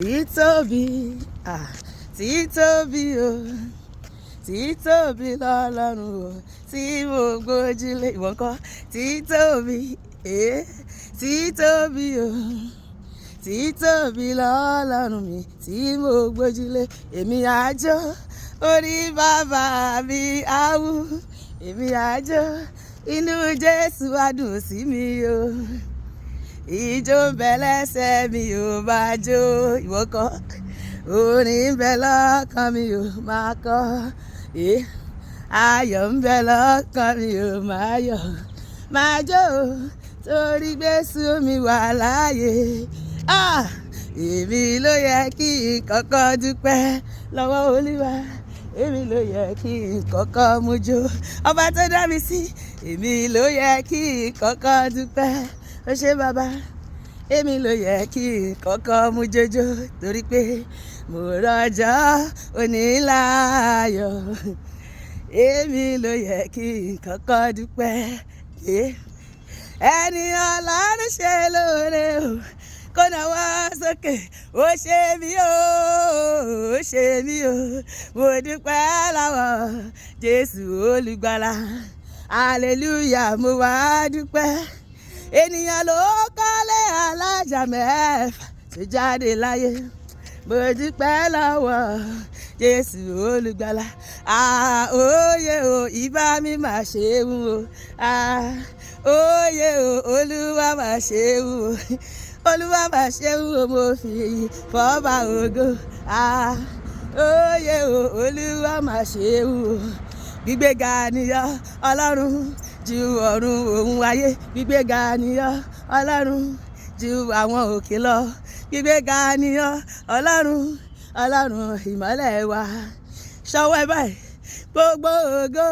Títóbi, títóbi o, títóbi lọ́lọ́run o, tí mo gbójúlé ìwọ ńkọ́. Títóbi, títóbi o, títóbi lọ́lọ́run mi, tí mo gbójúlé. Èmi àjò orí bàbá mi àwù, èmi àjò inú Jésù adùn sí mi o. Ijó ń bẹ lẹ́sẹ̀ mi ò máa jó ìwọ kọ́, orin ń bẹ lọ́kàn mi ò máa kọ́, ayọ̀ ń bẹ lọ́kàn mi ò máa yọ̀, máa jó torí Jésù mi wà láàyè. Èmi ló yẹ kí n kọ́kọ́ dúpẹ́ lọ́wọ́ Olúwa, èmi ló yẹ kí n kọ́kọ́ mú jó ọba tó dá mi sí. Èmi ló yẹ kí n kọ́kọ́ dúpẹ́, ó ṣé bàbá. Èmi ló yẹ kí n kọ́kọ́ mú jójó torí pé mo rọjọ́ òní láàyọ̀. Èmi ló yẹ kí n kọ́kọ́ dúpẹ́. Ẹni Ọlọ́run ṣe lóore o, kó nawọ́ sókè. Ó ṣe mí o, ó ṣe mí o, mo dúpẹ́ lọ́wọ́ Jésù olùgbàlà. Hallelujah, mo wá dúpẹ́. Ènìyàn ló kọ́lé alájà mẹ́fà tó jáde láyé, mo dúpẹ́ lọ́wọ́ Jésù olùgbàlà. Òye o, ìbá mi máa ṣe wù o. Òye o, Olúwa máa ṣe wù o. Olúwa máa ṣe wù o, mo fi fọ́ba ògo. Òye o, Olúwa máa ṣe wù o. Gbígbéga niyọ́ Ọlọ́run ju ọ̀run òun ayé, gbígbéga niyọ́ Ọlọ́run ju àwọn òkè lọ, gbígbéga niyọ́ Ọlọ́run, Ọlọ́run ìmọ́lẹ̀ wa. Ṣọwọ́ ẹ báyìí, gbogbo ògo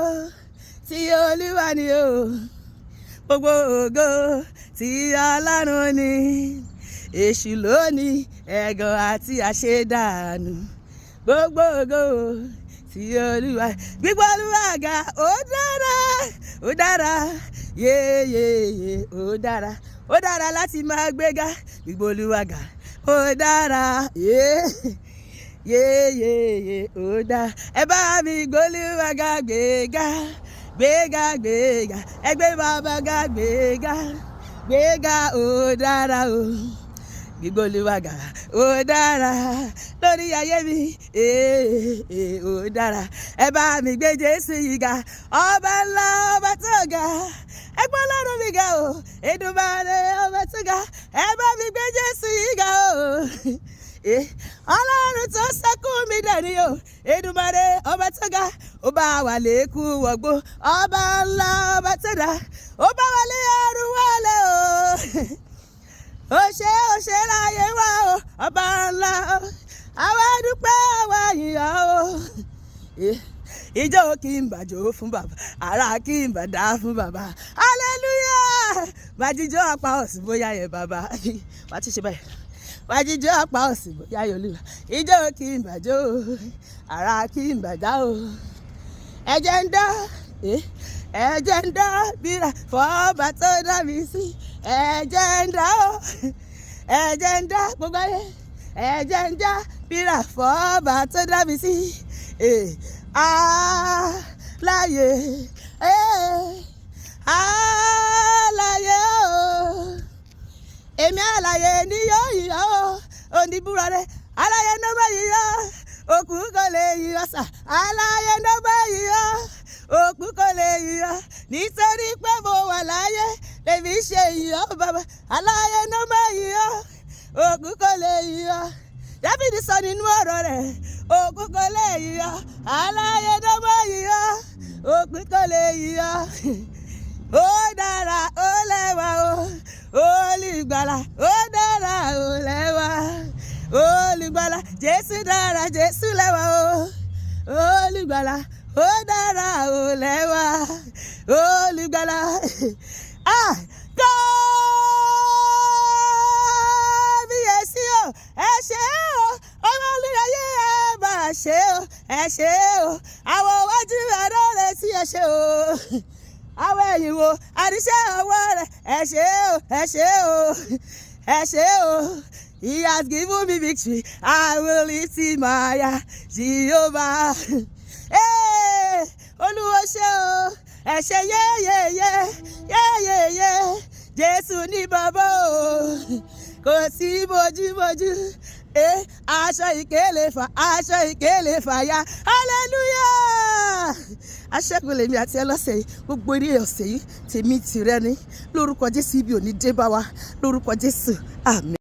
tí Olúwa ni o, gbogbo ògo tí Ọlọ́run ni. Èṣù ló ní ẹ̀gàn àti àṣedànù, gbogbo ògo tí Olúwa. Gbígbé Olúwa ga, ó dára, ó dára, yéyéyé, ó dára, ó dára láti máa gbéga. Gbígbé Olúwa ga, ó dára, yéyéyé, ó dára. Ẹ bá mi gbé Olúwa ga, gbéga, gbéga, gbéga. Ẹ gbé bàbá ga, gbéga, gbéga, ó dára o. Gbígbé Olúwa ga, ó dára lórí ayé mi, ó dára. Ẹ bá mi gbé Jésù yìí ga, ọba ńlá, ọba tó ga. Ẹ gbé Ọlọ́run mi ga o, Èdùmàrè ọba tó ga. Ẹ bá mi gbé Jésù yìí ga o. Ọlọ́run tó ṣẹ́kù mi dẹ̀ni o, Èdùmàrè ọba tó ga. Ó bá wà lẹ́kú wọ̀gbó, ọba ńlá, ọba tó dá. Ó bá wà lé ọrùn wọlé o. Ó ṣe láyé wá o, ọba ńlá, àwa dúpẹ́ àwa yìnyín o. Ijó kí n bàjọ́ fún bàbá, ara kí n bàdá fún bàbá. Hallelujah, bàjíjọ́ apá ọ̀sìn bóyá yẹ bàbá. Wàá ti ṣe báyìí, bàjíjọ́ apá ọ̀sìn bóyá yẹ Olúwa. Ijó kí n bàjọ́, ara kí n bàdá o. Ẹ̀jẹ̀ ń dá, ẹ̀jẹ̀ ń dá bírà fọ́ọ̀bà tó dá mi sí. Ẹ̀jẹ̀ ń dá o, ẹ̀jẹ̀ ń dá gbogbo ayé. Ẹ̀jẹ̀ ń dá bírà fọ́ọ̀bà tó dá mi sí. Láyé, láyé o. Èmi àlàyé ni yóò yíyọ o. Oníbúra rẹ̀ àlàyé ló bá yíyọ. Òkú kò lè yíyọ sà. Àlàyé ló bá yíyọ. Òkú kò lè yíyọ. Nítorí pé mo wà láyé lèmi ṣe yíyọ bàbá. Àlàyé ló bá yíyọ. Òkú kò lè yíyọ. Dáfídì sọ nínú ọ̀rọ̀ rẹ̀, òkú kò lè yíyọ. Àlàyé ló bá yíyọ. Òkú kò lè yíyọ. Ó dára, ó lẹ́wà o. Olùgbàlà, ó dára, ó lẹ́wà. Olùgbàlà, Jésù dára, Jésù lẹ́wà o. Olùgbàlà, ó dára, ó lẹ́wà. Olùgbàlà, kábíyèsí o, ẹ ṣé o. Olùyẹyẹ ẹ bá ṣe o, ẹ ṣé o. Àwọn iwájú ẹ̀rọ rẹ̀ sí ẹ ṣé o. Àwọn ẹ̀yìn wo àríṣẹ́ ọwọ́ rẹ̀, ẹ ṣé o, ẹ ṣé o. ẹ ṣé o He has given me victory. I will lift him higher. Jehovah. Hey, Olúwa ṣé o. Ẹ ṣé yé. Jésù ní bàbá o. Kò sí bójúbójú. Aṣọ ìkélé fàya. Hallelujah. Aṣẹ́gun lèmi àti ẹlọ́sẹ̀ yìí, gbogbo eré ọ̀sẹ̀ yìí tèmi tìrẹ ni. Lórúkọ Jésù, ibi ò ní dé bá wa. Lórúkọ Jésù, àmín.